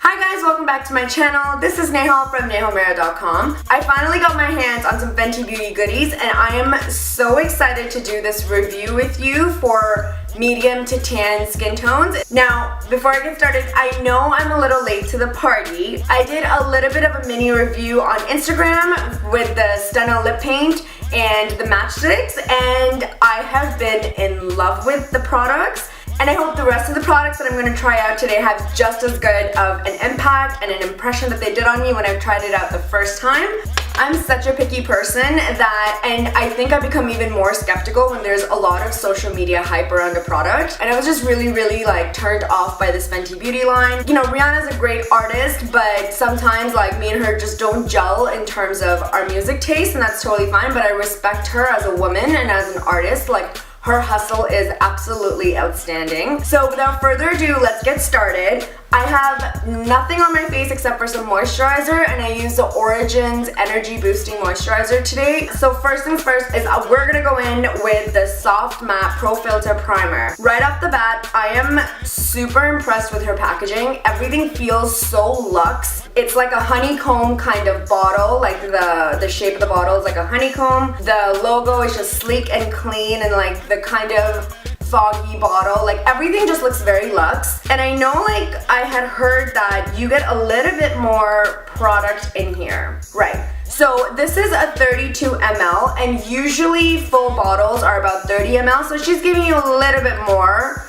Hi guys, welcome back to my channel. This is Nehal from nehalmera.com. I finally got my hands on some Fenty Beauty goodies and I am so excited to do this review with you for medium to tan skin tones. Now, before I get started, I know I'm a little late to the party. I did a little bit of a mini review on Instagram with the Stunna lip paint and the matchsticks, and I have been in love with the products. And I hope the rest of the products that I'm going to try out today have just as good of an impact and an impression that they did on me when I tried it out the first time. I'm such a picky person and I think I become even more skeptical when there's a lot of social media hype around a product. And I was just really like turned off by this Fenty Beauty line. You know, Rihanna's a great artist, but sometimes like me and her just don't gel in terms of our music taste, and that's totally fine. But I respect her as a woman and as an artist. Like, her hustle is absolutely outstanding. So without further ado, let's get started. I have nothing on my face except for some moisturizer, and I use the Origins Energy Boosting Moisturizer today. So first things first is we're gonna go in with the Soft Matte Pro Filter Primer. Right off the bat, I am super impressed with her packaging. Everything feels so luxe. It's like a honeycomb kind of bottle, like the shape of the bottle is like a honeycomb. The logo is just sleek and clean and like the kind of foggy bottle. Like everything just looks very luxe. And I know like I had heard that you get a little bit more product in here. Right. So this is a 32 ml and usually full bottles are about 30 ml. So she's giving you a little bit more.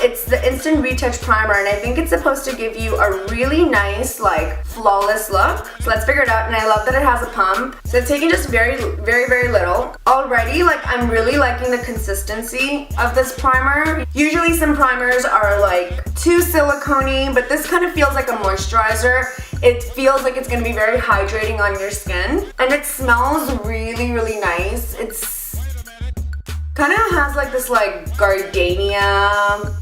It's the Instant Retouch Primer, and I think it's supposed to give you a really nice, like, flawless look. So let's figure it out, and I love that it has a pump. So it's taking just very little. Already, like, I'm really liking the consistency of this primer. Usually some primers are, like, too silicone-y, but this kind of feels like a moisturizer. It feels like it's going to be very hydrating on your skin, and it smells really nice. It's kind of has like this like gardenia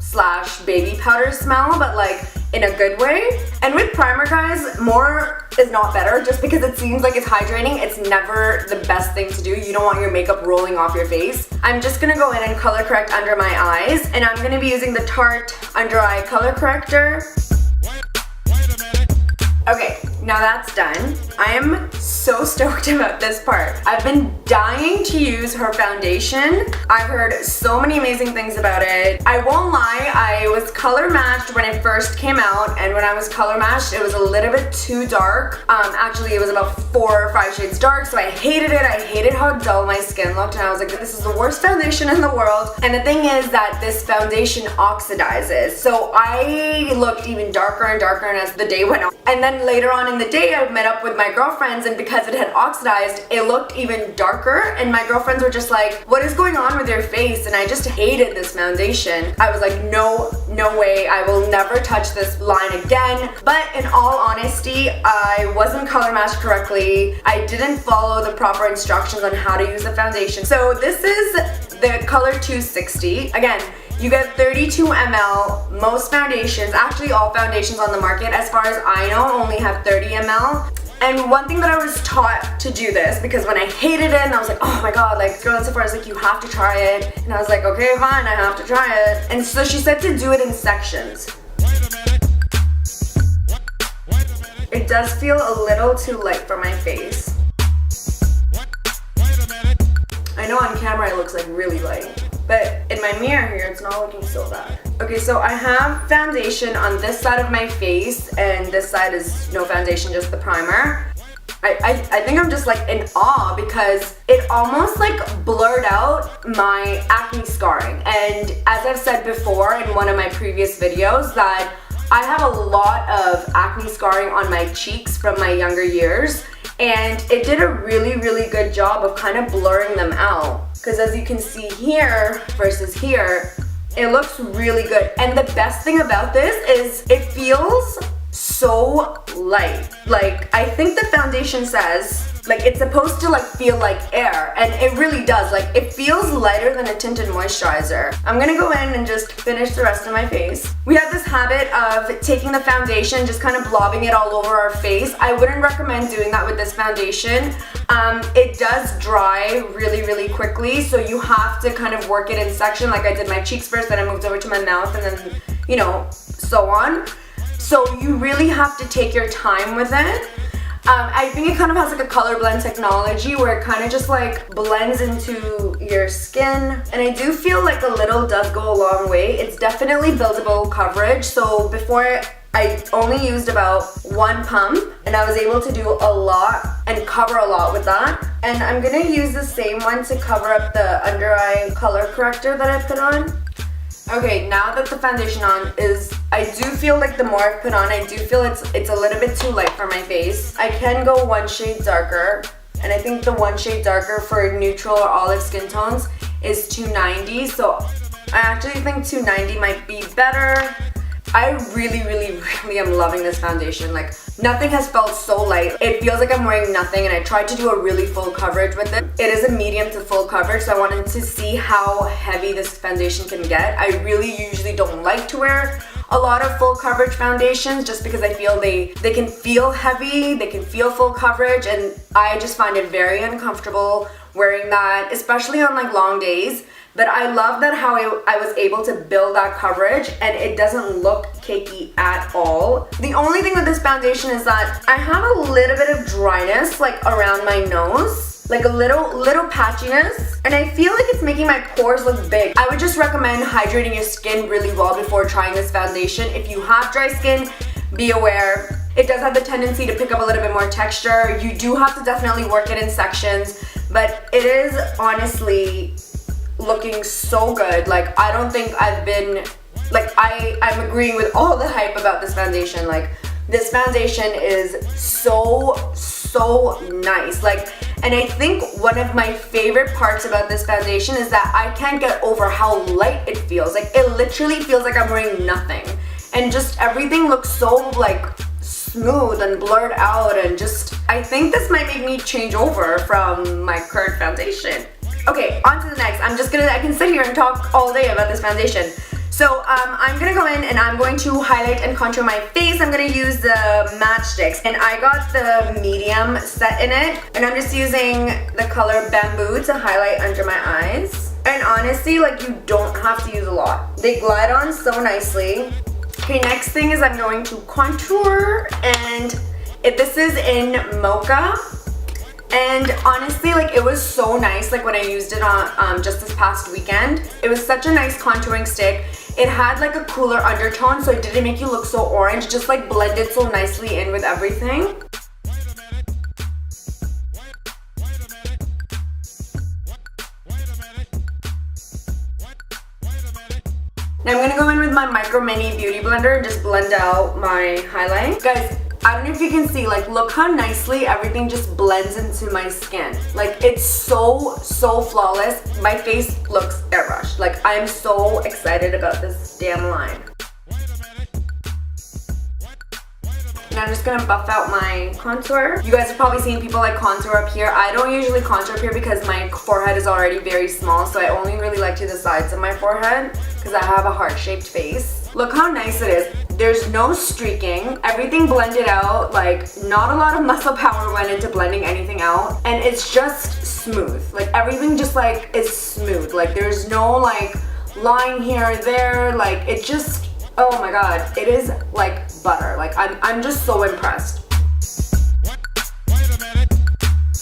slash baby powder smell, but like in a good way. And with primer, guys, more is not better. Just because it seems like it's hydrating, it's never the best thing to do. You don't want your makeup rolling off your face. I'm just gonna go in and color correct under my eyes, and I'm gonna be using the Tarte Under Eye Color Corrector. Okay, now that's done. I am so stoked about this part. I've been dying to use her foundation. I've heard so many amazing things about it. I won't lie, I was color matched when it first came out, and when I was color matched, it was a little bit too dark. Actually, it was about 4 or 5 shades dark, so I hated it. I hated how dull my skin looked, and I was like, this is the worst foundation in the world. And the thing is that this foundation oxidizes, so I looked even darker and darker as the day went on. And then later on in the day, I met up with my girlfriends, and because it had oxidized, it looked even darker, and my girlfriends were just like, what is going on with your face? And I just hated this foundation. I was like, no way, I will never touch this line again. But in all honesty, I wasn't color matched correctly. I didn't follow the proper instructions on how to use the foundation. So this is the color 260. Again, you get 32 ml. Most foundations, actually all foundations on the market, as far as I know, only have 30 ml. And one thing that I was taught to do this, because when I hated it and I was like, oh my god, like girl at Sephora was like, you have to try it. And I was like, okay, fine, I have to try it. And so she said to do it in sections. It does feel a little too light for my face. I know on camera it looks like really light, but in my mirror here, it's not looking so bad. Okay, so I have foundation on this side of my face, and this side is no foundation, just the primer. I think I'm just like in awe because it almost like blurred out my acne scarring. And as I've said before in one of my previous videos, that I have a lot of acne scarring on my cheeks from my younger years, and it did a really good job of kind of blurring them out. Because as you can see here versus here, it looks really good. And the best thing about this is it feels so light. Like, I think the foundation says like it's supposed to like feel like air, and it really does. Like, it feels lighter than a tinted moisturizer. I'm gonna go in and just finish the rest of my face. We have this habit of taking the foundation, just kind of blobbing it all over our face. I wouldn't recommend doing that with this foundation. It does dry really quickly, so you have to kind of work it in section. Like I did my cheeks first, then I moved over to my mouth, and then, you know, so on. So you really have to take your time with it. I think it kind of has like a color blend technology where it kind of just like blends into your skin. And I do feel like a little does go a long way. It's definitely buildable coverage. So before I only used about one pump and I was able to do a lot and cover a lot with that. And I'm gonna use the same one to cover up the under eye color corrector that I put on. Okay, now that the foundation on is, I do feel like the more I put on, I do feel it's a little bit too light for my face. I can go one shade darker, and I think the one shade darker for neutral or olive skin tones is 290, so I actually think 290 might be better. I really am loving this foundation. Like, nothing has felt so light. It feels like I'm wearing nothing, and I tried to do a really full coverage with it. It is a medium to full coverage, so I wanted to see how heavy this foundation can get. I really usually don't like to wear a lot of full coverage foundations just because I feel they can feel heavy, they can feel full coverage, and I just find it very uncomfortable wearing that, especially on like long days. But I love that how I was able to build that coverage and it doesn't look cakey at all. The only thing with this foundation is that I have a little bit of dryness like around my nose, like a little patchiness, and I feel like it's making my pores look big. I would just recommend hydrating your skin really well before trying this foundation. If you have dry skin, be aware. It does have the tendency to pick up a little bit more texture. You do have to definitely work it in sections, but it is honestly looking so good. Like, I don't think I've been, like, I'm agreeing with all the hype about this foundation. Like, this foundation is so nice. Like, and I think one of my favorite parts about this foundation is that I can't get over how light it feels. Like, it literally feels like I'm wearing nothing, and just everything looks so like smooth and blurred out, and just, I think this might make me change over from my current foundation. Okay, on to the next. I can sit here and talk all day about this foundation. So I'm gonna go in and I'm going to highlight and contour my face. I'm gonna use the matchsticks, and I got the medium set in it, and I'm just using the color Bamboo to highlight under my eyes. And honestly, like, you don't have to use a lot. They glide on so nicely. Okay, next thing is I'm going to contour, and this is in Mocha. And honestly, like, it was so nice, like, when I used it on just this past weekend. It was such a nice contouring stick. It had like a cooler undertone, so it didn't make you look so orange, just like blended so nicely in with everything. Now I'm gonna go in with my Micro Mini Beauty Blender and just blend out my highlight. Guys, I don't know if you can see, like, look how nicely everything just blends into my skin. Like, it's so flawless. My face looks airbrushed. Like, I'm so excited about this damn line. And I'm just gonna buff out my contour. You guys have probably seen people like contour up here. I don't usually contour up here because my forehead is already very small, so I only really like to the sides of my forehead because I have a heart-shaped face. Look how nice it is. There's no streaking. Everything blended out. Like, not a lot of muscle power went into blending anything out, and it's just smooth. Like, everything just like is smooth. Like, there's no like line here or there. Like, it just, oh my god, it is like butter. Like, I'm just so impressed.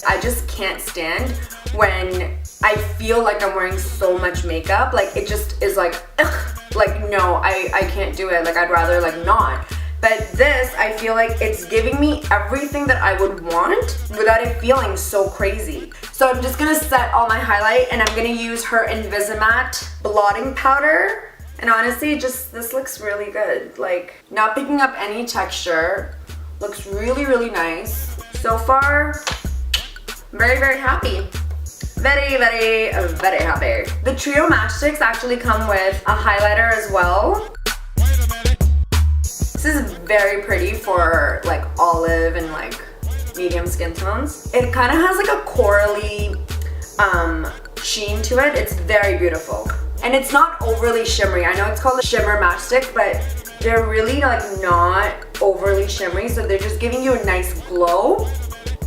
I just can't stand when I feel like I'm wearing so much makeup. Like, it just is like, ugh. Like, no, I can't do it. Like, I'd rather like not. But this, I feel like it's giving me everything that I would want without it feeling so crazy. So I'm just gonna set all my highlight, and I'm gonna use her Invisimatte blotting powder. And honestly, just, this looks really good. Like, not picking up any texture. Looks really nice. So far, very happy. Very happy. The trio matchsticks actually come with a highlighter as well. This is very pretty for like olive and like medium skin tones. It kind of has like a corally sheen to it. It's very beautiful. And it's not overly shimmery. I know it's called a shimmer matchstick, but they're really like not overly shimmery, so they're just giving you a nice glow.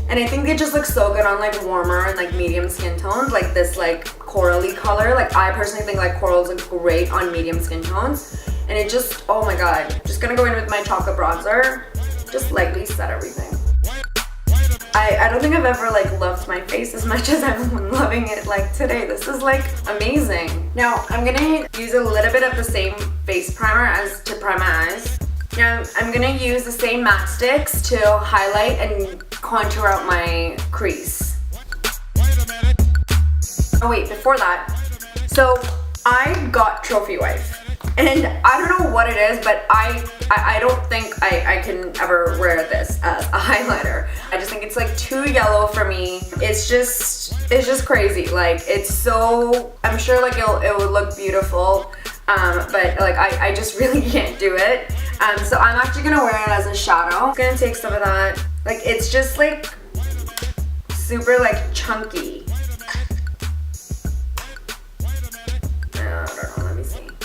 And I think they just look so good on like warmer and like medium skin tones, like this like corally color. Like, I personally think like corals look great on medium skin tones. and it just, oh my god. Just gonna go in with my chocolate bronzer, just lightly set everything. I don't think I've ever like loved my face as much as I'm loving it like today. This is like amazing. Now I'm gonna use a little bit of the same face primer as to prime my eyes. Now I'm gonna use the same matte sticks to highlight and contour out my crease. Oh wait, before that, so I got Trophy Wife. And I don't know what it is, but I don't think I can ever wear this as a highlighter. I just think it's like too yellow for me. It's just crazy. Like it's so, I'm sure like it would look beautiful, but like I just really can't do it. So I'm actually gonna wear it as a shadow. I'm gonna take some of that. Like it's just like super like chunky.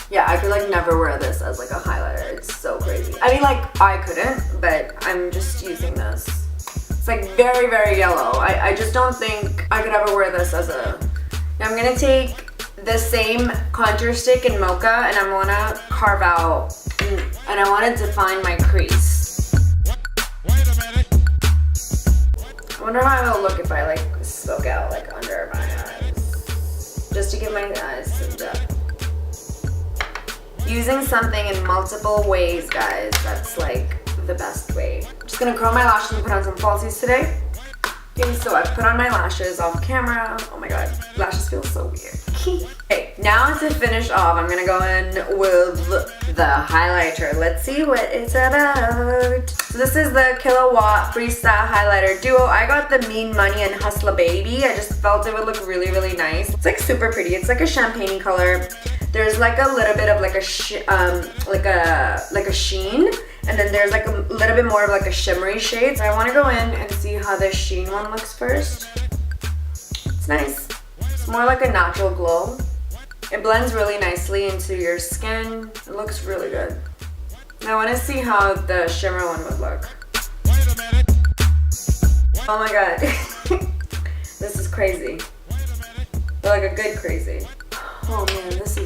Yeah, I could like never wear this as like a highlighter. It's so crazy. I mean like I couldn't, but I'm just using this. It's like very, very yellow. I just don't think I could ever wear this as a... Now I'm gonna take the same contour stick in Mocha and I'm gonna carve out and I want to define my crease. I wonder how it'll look if I like spoke out like under my eyes. Just to give my eyes some depth. Using something in multiple ways, guys, that's like the best way. I'm just gonna curl my lashes and put on some falsies today. Okay, so I've put on my lashes off camera. Oh my god, lashes feel so weird. Okay, now to finish off, I'm gonna go in with the highlighter. Let's see what it's about. So this is the Kilowatt Freestyle Highlighter Duo. I got the Mean Money and Hustler Baby. I just felt it would look really, really nice. It's like super pretty. It's like a champagne color. There's like a little bit of like a sheen, and then there's like a little bit more of like a shimmery shade. So I want to go in and see how the sheen one looks first. It's nice. It's more like a natural glow. It blends really nicely into your skin. It looks really good. Now I want to see how the shimmer one would look. Oh my god. This is crazy. But like a good crazy. Oh man, this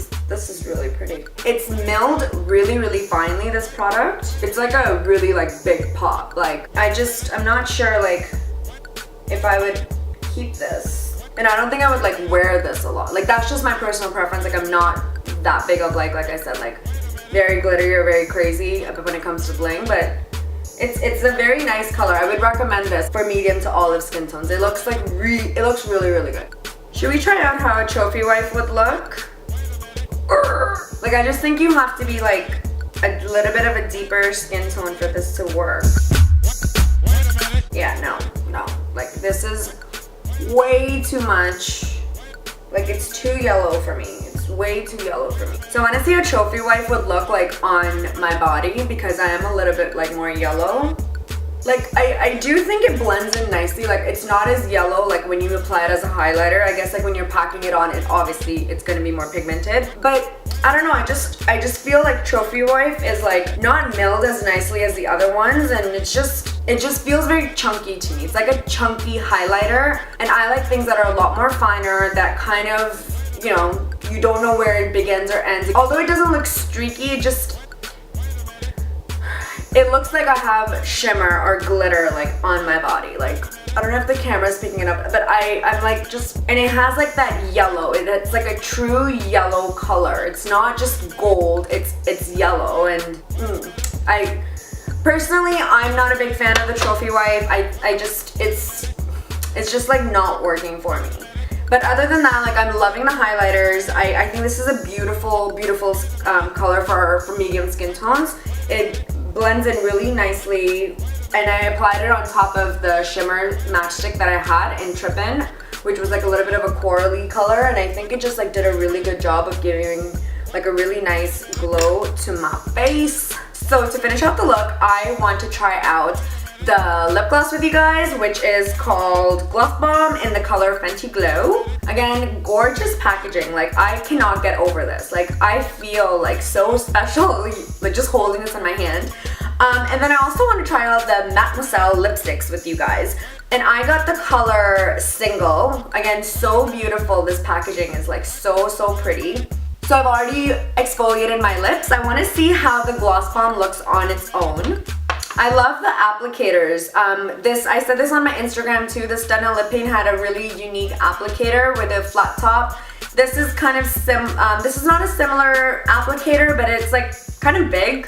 is really pretty. It's milled really, really finely, this product. It's like a really like big pop. Like I'm not sure like if I would keep this. And I don't think I would like wear this a lot. Like that's just my personal preference. Like I'm not that big of like I said, like very glittery or very crazy when it comes to bling, but it's a very nice color. I would recommend this for medium to olive skin tones. It looks like it looks really, really good. Should we try out how a Trophy Wife would look? Like I just think you have to be like a little bit of a deeper skin tone for this to work. Yeah, no. Like this is way too much. Like it's too yellow for me. It's way too yellow for me. So I want to see how Trophy Wife would look like on my body because I am a little bit like more yellow. Like, I do think it blends in nicely. Like, it's not as yellow, like, when you apply it as a highlighter. I guess, like, when you're packing it on, obviously, it's gonna be more pigmented. But, I don't know, I just feel like Trophy Wife is, like, not milled as nicely as the other ones. And it just feels very chunky to me. It's like a chunky highlighter. And I like things that are a lot more finer, that kind of, you know, you don't know where it begins or ends. Although it doesn't look streaky, it looks like I have shimmer or glitter like on my body. Like, I don't know if the camera's picking it up, but I'm like just, and it has like that yellow. It's like a true yellow color. It's not just gold, it's yellow. And I personally, I'm not a big fan of the Trophy Wife. It's just like not working for me. But other than that, like I'm loving the highlighters. I think this is a beautiful, beautiful color for medium skin tones. It blends in really nicely, and I applied it on top of the shimmer matchstick that I had in Trippin', which was like a little bit of a corally color, and I think it just like did a really good job of giving like a really nice glow to my face. So to finish off the look, I want to try out the lip gloss with you guys, which is called Gloss Bomb in the color Fenty Glow. Again, gorgeous packaging. Like I cannot get over this. Like I feel like so special, like just holding this in my hand. And then I also want to try out the Mademoiselle lipsticks with you guys. And I got the color Single. Again, so beautiful. This packaging is like so pretty. So I've already exfoliated my lips. I want to see how the gloss bomb looks on its own. I love the applicators. I said this on my Instagram too. The Stunna Lip Paint had a really unique applicator with a flat top. This is kind of this is not a similar applicator, but it's like kind of big.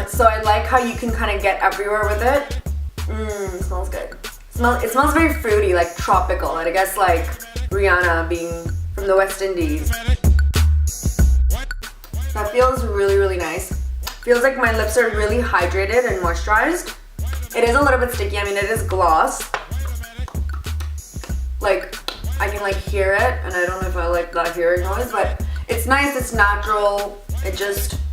So I like how you can kind of get everywhere with it. It smells good. It smells very fruity, like tropical, and I guess like Rihanna being from the West Indies. That feels really, really nice. Feels like my lips are really hydrated and moisturized. It is a little bit sticky. I mean, it is gloss. Like, I can like hear it, and I don't know if I like that hearing noise, but it's nice, it's natural.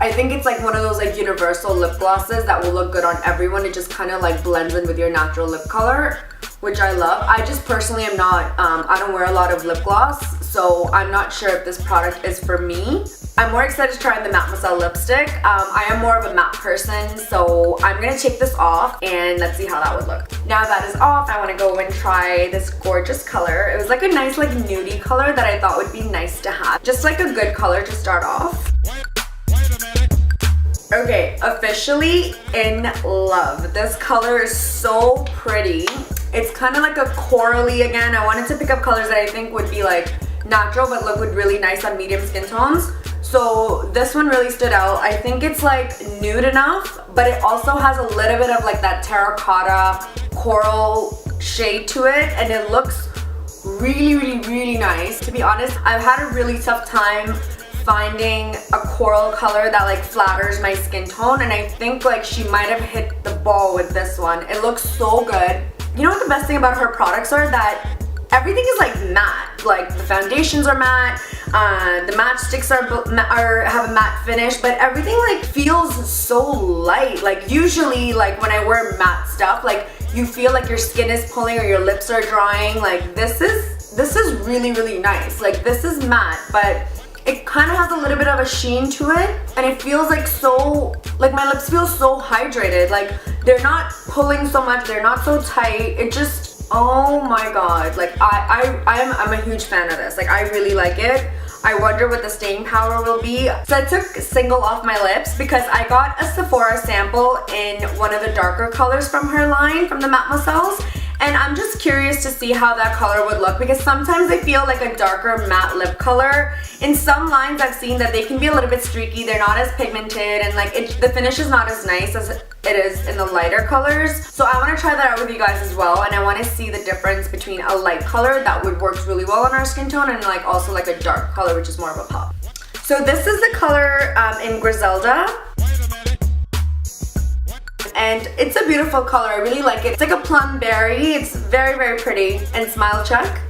I think it's like one of those like universal lip glosses that will look good on everyone. It just kind of like blends in with your natural lip color, which I love. I just personally am not, I don't wear a lot of lip gloss, so I'm not sure if this product is for me. I'm more excited to try the Mademoiselle lipstick. I am more of a matte person, so I'm gonna take this off and let's see how that would look. Now that is off, I wanna go and try this gorgeous color. It was like a nice like nudie color that I thought would be nice to have. Just like a good color to start off. Okay, officially in love. This color is so pretty. It's kind of like a corally again. I wanted to pick up colors that I think would be like natural but look really nice on medium skin tones. So this one really stood out. I think it's like nude enough, but it also has a little bit of like that terracotta coral shade to it, and it looks really, really, really nice. To be honest, I've had a really tough time finding a coral color that like flatters my skin tone, and I think like she might have hit the ball with this one. It looks so good. You know what the best thing about her products are? That everything is like matte. Like the foundations are matte, the matchsticks have a matte finish, but everything like feels so light. Like usually like when I wear matte stuff, like you feel like your skin is pulling or your lips are drying. Like this is really, really nice. Like this is matte, but it kind of has a little bit of a sheen to it, and it feels like so, like my lips feel so hydrated. Like they're not pulling so much, they're not so tight. It just, oh my god, like I'm a huge fan of this. Like I really like it. I wonder what the staying power will be. So I took Single off my lips because I got a Sephora sample in one of the darker colors from her line, from the Mademoiselles. And I'm just curious to see how that color would look, because sometimes I feel like a darker matte lip color. In some lines I've seen that they can be a little bit streaky, they're not as pigmented, and like the finish is not as nice as it is in the lighter colors. So I want to try that out with you guys as well, and I want to see the difference between a light color that would work really well on our skin tone and like also like a dark color, which is more of a pop. So this is the color in Griselda. And it's a beautiful color. I really like it. It's like a plum berry. It's very, very pretty. And smile check.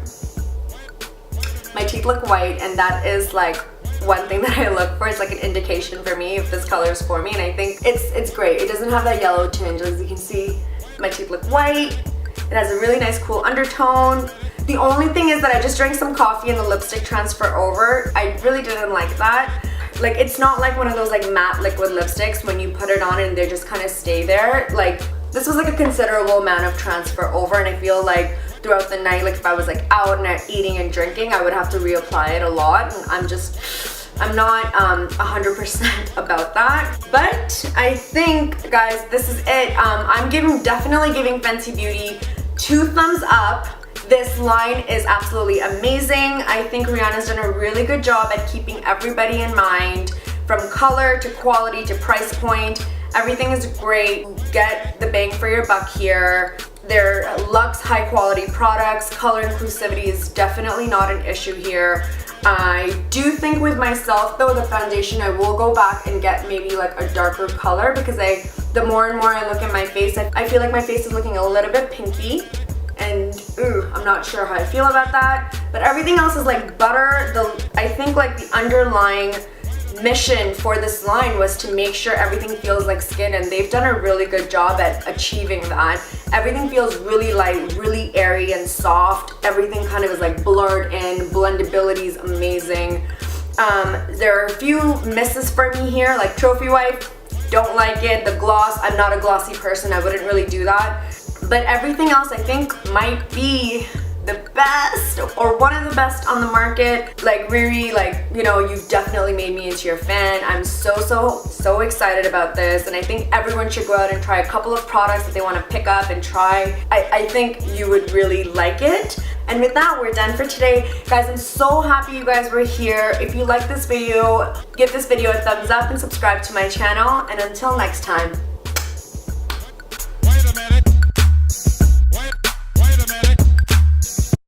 My teeth look white, and that is like one thing that I look for. It's like an indication for me if this color is for me, and I think it's great. It doesn't have that yellow tinge. As you can see, my teeth look white. It has a really nice cool undertone. The only thing is that I just drank some coffee and the lipstick transfer over. I really didn't like that. Like it's not like one of those like matte liquid lipsticks when you put it on and they just kind of stay there. Like this was like a considerable amount of transfer over, and I feel like throughout the night, like if I was like out and eating and drinking, I would have to reapply it a lot, and I'm not 100% about that. But I think, guys, this is it. I'm definitely giving Fenty Beauty 2 thumbs up. This line is absolutely amazing. I think Rihanna's done a really good job at keeping everybody in mind, from color to quality to price point. Everything is great. Get the bang for your buck here. They're luxe, high quality products. Color inclusivity is definitely not an issue here. I do think with myself though, the foundation, I will go back and get maybe like a darker color, because the more and more I look at my face, I feel like my face is looking a little bit pinky. And I'm not sure how I feel about that. But everything else is like butter. I think like the underlying mission for this line was to make sure everything feels like skin, and they've done a really good job at achieving that. Everything feels really light, really airy and soft. Everything kind of is like blurred in. Blendability is amazing. There are a few misses for me here, like Trophy Wife, don't like it. The gloss, I'm not a glossy person, I wouldn't really do that. But everything else I think might be the best or one of the best on the market. Like Riri, like, you know, you've definitely made me into your fan. I'm so excited about this, and I think everyone should go out and try a couple of products that they want to pick up and try. I think you would really like it. And with that, we're done for today. Guys, I'm so happy you guys were here. If you like this video, give this video a thumbs up and subscribe to my channel. And until next time.